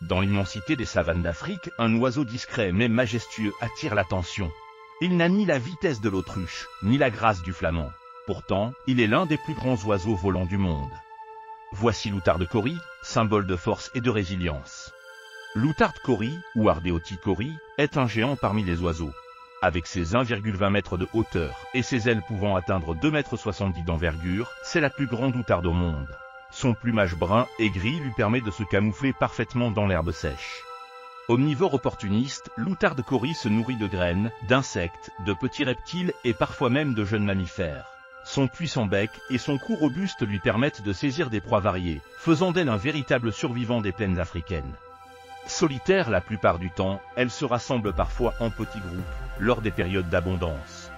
Dans l'immensité des savanes d'Afrique, un oiseau discret mais majestueux attire l'attention. Il n'a ni la vitesse de l'autruche, ni la grâce du flamand. Pourtant, il est l'un des plus grands oiseaux volants du monde. Voici l'outarde cori, symbole de force et de résilience. L'outarde cori, ou Ardéotie cori, est un géant parmi les oiseaux. Avec ses 1,20 m de hauteur et ses ailes pouvant atteindre 2,70 m d'envergure, c'est la plus grande outarde au monde. Son plumage brun et gris lui permet de se camoufler parfaitement dans l'herbe sèche. Omnivore opportuniste, l'outarde cori se nourrit de graines, d'insectes, de petits reptiles et parfois même de jeunes mammifères. Son puissant bec et son cou robuste lui permettent de saisir des proies variées, faisant d'elle un véritable survivant des plaines africaines. Solitaire la plupart du temps, elle se rassemble parfois en petits groupes, lors des périodes d'abondance.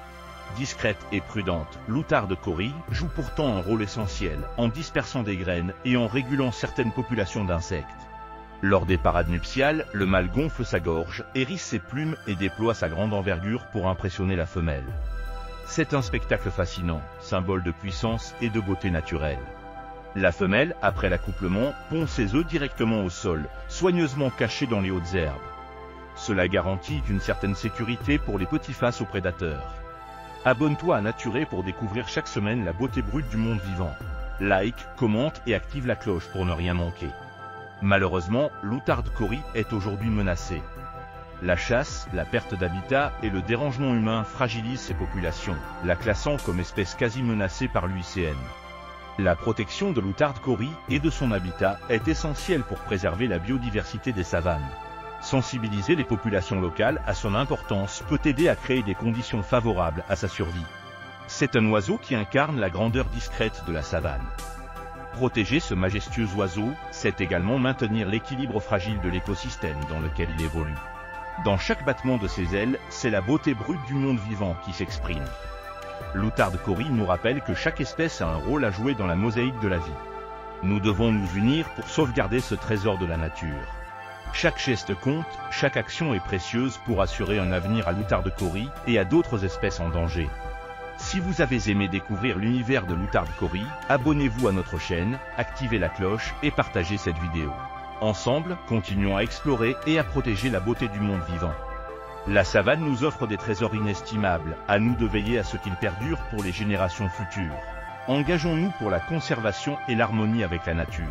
Discrète et prudente, l'outarde cori joue pourtant un rôle essentiel en dispersant des graines et en régulant certaines populations d'insectes. Lors des parades nuptiales, le mâle gonfle sa gorge, hérisse ses plumes et déploie sa grande envergure pour impressionner la femelle. C'est un spectacle fascinant, symbole de puissance et de beauté naturelle. La femelle, après l'accouplement, pond ses œufs directement au sol, soigneusement cachés dans les hautes herbes. Cela garantit une certaine sécurité pour les petits face aux prédateurs. Abonne-toi à Naturé pour découvrir chaque semaine la beauté brute du monde vivant. Like, commente et active la cloche pour ne rien manquer. Malheureusement, l'outarde cori est aujourd'hui menacée. La chasse, la perte d'habitat et le dérangement humain fragilisent ces populations, la classant comme espèce quasi menacée par l'UICN. La protection de l'outarde cori et de son habitat est essentielle pour préserver la biodiversité des savanes. Sensibiliser les populations locales à son importance peut aider à créer des conditions favorables à sa survie. C'est un oiseau qui incarne la grandeur discrète de la savane. Protéger ce majestueux oiseau, c'est également maintenir l'équilibre fragile de l'écosystème dans lequel il évolue. Dans chaque battement de ses ailes, c'est la beauté brute du monde vivant qui s'exprime. L'outarde cori nous rappelle que chaque espèce a un rôle à jouer dans la mosaïque de la vie. Nous devons nous unir pour sauvegarder ce trésor de la nature. Chaque geste compte, chaque action est précieuse pour assurer un avenir à l'outarde cori et à d'autres espèces en danger. Si vous avez aimé découvrir l'univers de l'outarde cori, abonnez-vous à notre chaîne, activez la cloche et partagez cette vidéo. Ensemble, continuons à explorer et à protéger la beauté du monde vivant. La savane nous offre des trésors inestimables, à nous de veiller à ce qu'ils perdurent pour les générations futures. Engageons-nous pour la conservation et l'harmonie avec la nature.